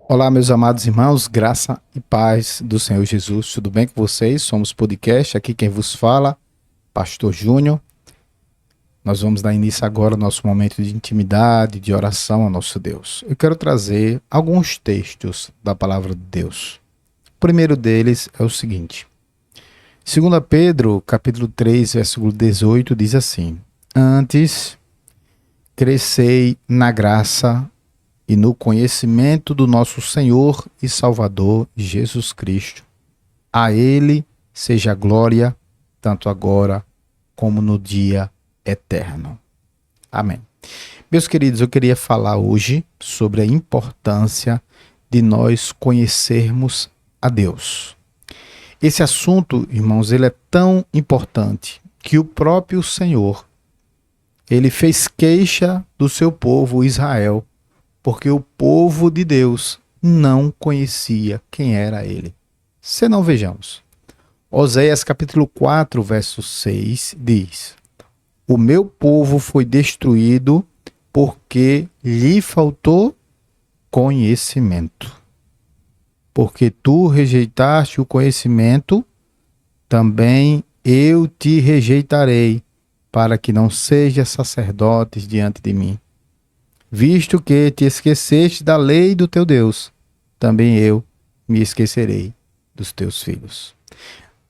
Olá, meus amados irmãos, graça e paz do Senhor Jesus. Tudo bem com vocês? Somos podcast, aqui quem vos fala, Pastor Júnior. Nós vamos dar início agora ao nosso momento de intimidade, de oração ao nosso Deus. Eu quero trazer alguns textos da palavra de Deus. O primeiro deles é o seguinte. 2 Pedro, capítulo 3, versículo 18, diz assim: Antes, crescei na graça e no conhecimento do nosso Senhor e Salvador Jesus Cristo. A Ele seja a glória, tanto agora como no dia eterno. Amém. Meus queridos, eu queria falar hoje sobre a importância de nós conhecermos a Deus. Esse assunto, irmãos, ele é tão importante que o próprio Senhor, ele fez queixa do seu povo Israel, porque o povo de Deus não conhecia quem era ele. Se não, vejamos. Oséias capítulo 4, verso 6 diz: O meu povo foi destruído porque lhe faltou conhecimento. Porque tu rejeitaste o conhecimento, também eu te rejeitarei, para que não sejas sacerdotes diante de mim. Visto que te esqueceste da lei do teu Deus, também eu me esquecerei dos teus filhos.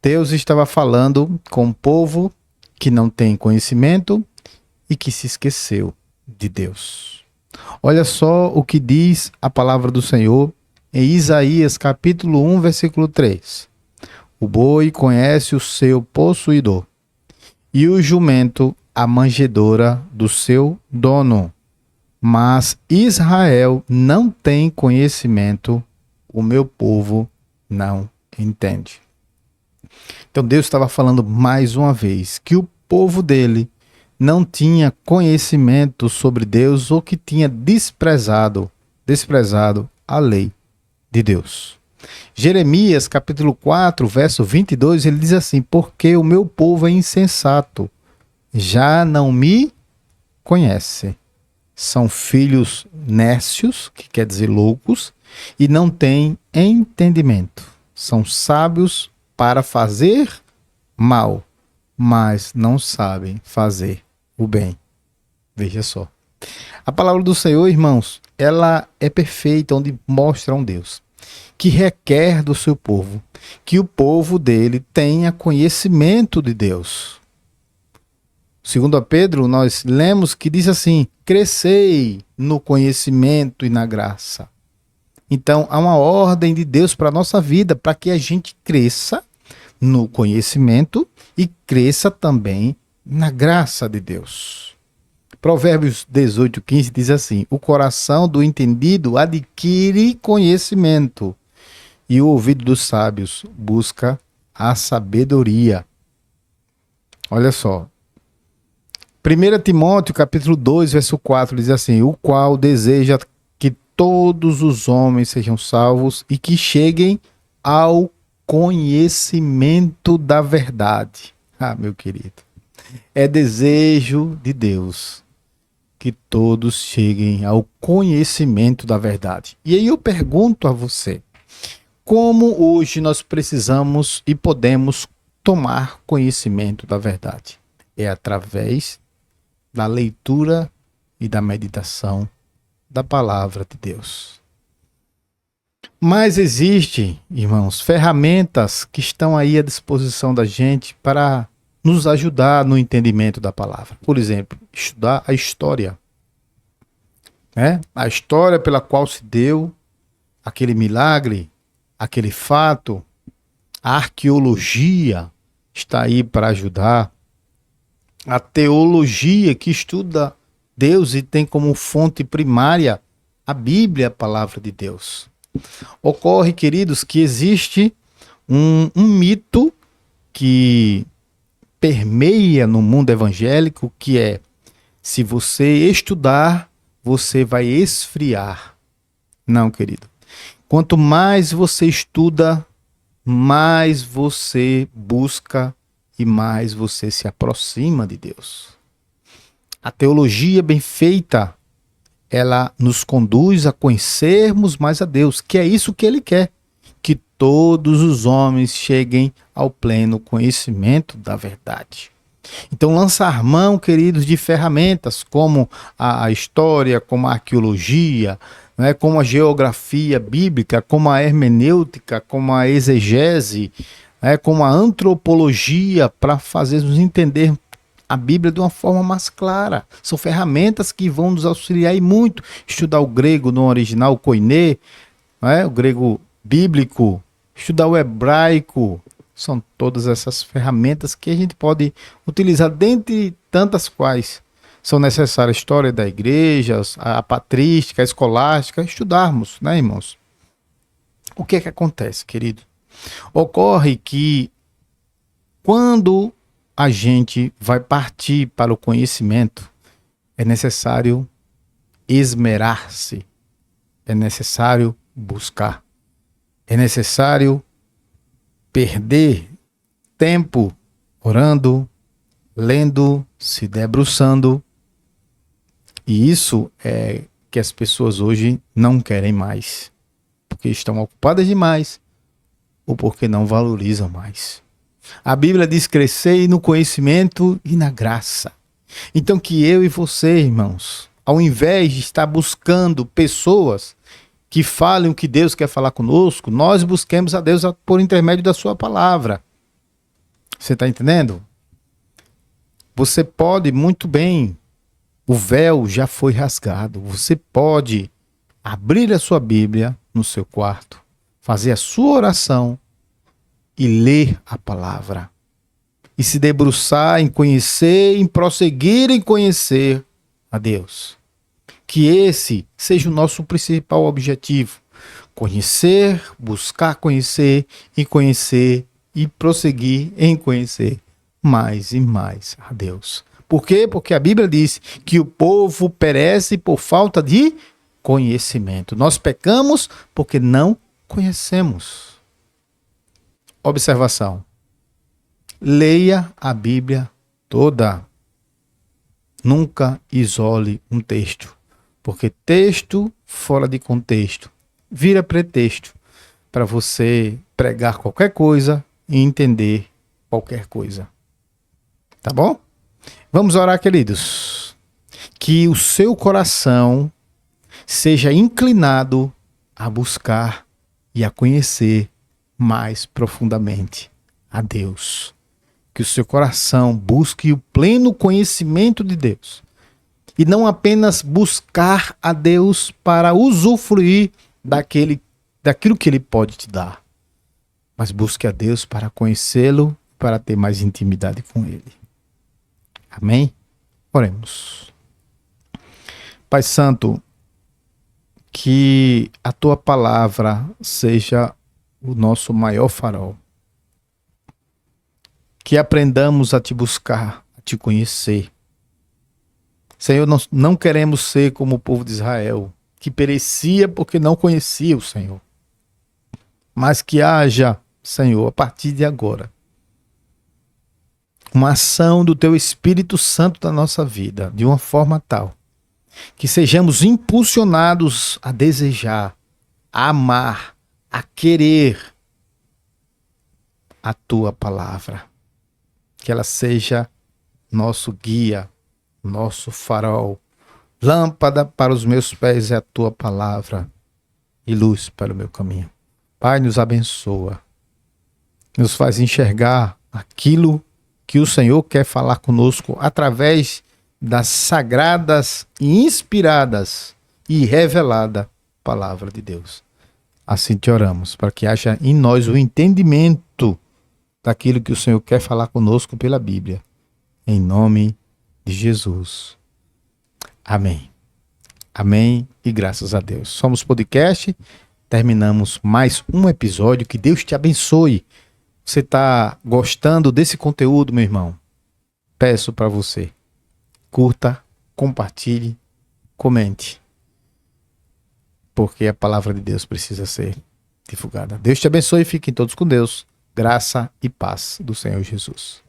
Deus estava falando com um povo que não tem conhecimento e que se esqueceu de Deus. Olha só o que diz a palavra do Senhor em Isaías capítulo 1, versículo 3. O boi conhece o seu possuidor, e o jumento a manjedoura do seu dono. Mas Israel não tem conhecimento, o meu povo não entende. Então Deus estava falando mais uma vez que o povo dele não tinha conhecimento sobre Deus ou que tinha desprezado a lei de Deus. Jeremias capítulo 4, verso 22, ele diz assim: Porque o meu povo é insensato, já não me conhece. São filhos nécios, que quer dizer loucos, e não têm entendimento. São sábios para fazer mal, mas não sabem fazer o bem. Veja só. A palavra do Senhor, irmãos, ela é perfeita, onde mostra um Deus que requer do seu povo que o povo dele tenha conhecimento de Deus. Segundo a Pedro, nós lemos que diz assim: crescei no conhecimento e na graça. Então, há uma ordem de Deus para a nossa vida, para que a gente cresça no conhecimento e cresça também na graça de Deus. Provérbios 18:15 diz assim: o coração do entendido adquire conhecimento, e o ouvido dos sábios busca a sabedoria. Olha só. 1 Timóteo capítulo 2, verso 4 diz assim: o qual deseja que todos os homens sejam salvos e que cheguem ao conhecimento da verdade. Ah, meu querido, é desejo de Deus que todos cheguem ao conhecimento da verdade. E aí eu pergunto a você, como hoje nós precisamos e podemos tomar conhecimento da verdade? É através da leitura e da meditação da palavra de Deus. Mas existem, irmãos, ferramentas que estão aí à disposição da gente para nos ajudar no entendimento da palavra. Por exemplo, estudar a história. A história pela qual se deu aquele milagre, aquele fato. A arqueologia está aí para ajudar. A teologia que estuda Deus e tem como fonte primária a Bíblia, a palavra de Deus. Ocorre, queridos, que existe um mito que permeia no mundo evangélico, que é: se você estudar, você vai esfriar. Não, querido. Quanto mais você estuda, mais você busca e mais você se aproxima de Deus. A teologia bem feita, ela nos conduz a conhecermos mais a Deus, que é isso que ele quer, que todos os homens cheguem ao pleno conhecimento da verdade. Então, lançar mão, queridos, de ferramentas como a história, como a arqueologia, né, como a geografia bíblica, como a hermenêutica, como a exegese, né, como a antropologia, para fazermos entender a Bíblia de uma forma mais clara. São ferramentas que vão nos auxiliar e muito. Estudar o grego no original, koiné, né, o grego bíblico, estudar o hebraico. São todas essas ferramentas que a gente pode utilizar, dentre tantas quais são necessárias: a história da igreja, a patrística, a escolástica, estudarmos, né, irmãos? O que é que acontece, querido? Ocorre que quando a gente vai partir para o conhecimento, é necessário esmerar-se, é necessário buscar, é necessário perder tempo orando, lendo, se debruçando. E isso é que as pessoas hoje não querem mais, porque estão ocupadas demais ou porque não valorizam mais. A Bíblia diz crescer no conhecimento e na graça. Então que eu e você, irmãos, ao invés de estar buscando pessoas que falem o que Deus quer falar conosco, nós busquemos a Deus por intermédio da sua palavra. Você está entendendo? Você pode muito bem, o véu já foi rasgado, você pode abrir a sua Bíblia no seu quarto, fazer a sua oração e ler a palavra. E se debruçar em conhecer, em prosseguir em conhecer a Deus. Que esse seja o nosso principal objetivo. Conhecer, buscar conhecer e prosseguir em conhecer mais e mais a Deus. Por quê? Porque a Bíblia diz que o povo perece por falta de conhecimento. Nós pecamos porque não conhecemos. Observação. Leia a Bíblia toda. Nunca isole um texto, porque texto fora de contexto vira pretexto para você pregar qualquer coisa e entender qualquer coisa. Tá bom? Vamos orar, queridos. Que o seu coração seja inclinado a buscar e a conhecer mais profundamente a Deus. Que o seu coração busque o pleno conhecimento de Deus. E não apenas buscar a Deus para usufruir daquilo que Ele pode te dar. Mas busque a Deus para conhecê-lo, para ter mais intimidade com Ele. Amém? Oremos. Pai Santo, que a Tua palavra seja o nosso maior farol. Que aprendamos a Te buscar, a Te conhecer. Senhor, nós não queremos ser como o povo de Israel, que perecia porque não conhecia o Senhor. Mas que haja, Senhor, a partir de agora, uma ação do Teu Espírito Santo na nossa vida, de uma forma tal, que sejamos impulsionados a desejar, a amar, a querer a Tua palavra. Que ela seja nosso guia, nosso farol. Lâmpada para os meus pés é a Tua palavra e luz para o meu caminho. Pai, nos abençoa. Nos faz enxergar aquilo que o Senhor quer falar conosco através das sagradas e inspiradas e revelada palavra de Deus. Assim te oramos, para que haja em nós o entendimento daquilo que o Senhor quer falar conosco pela Bíblia. Em nome de Jesus. Amém. Amém e graças a Deus. Somos Podcast, terminamos mais um episódio. Que Deus te abençoe. Você está gostando desse conteúdo, meu irmão? Peço para você, curta, compartilhe, comente. Porque a palavra de Deus precisa ser divulgada. Deus te abençoe e fiquem todos com Deus. Graça e paz do Senhor Jesus.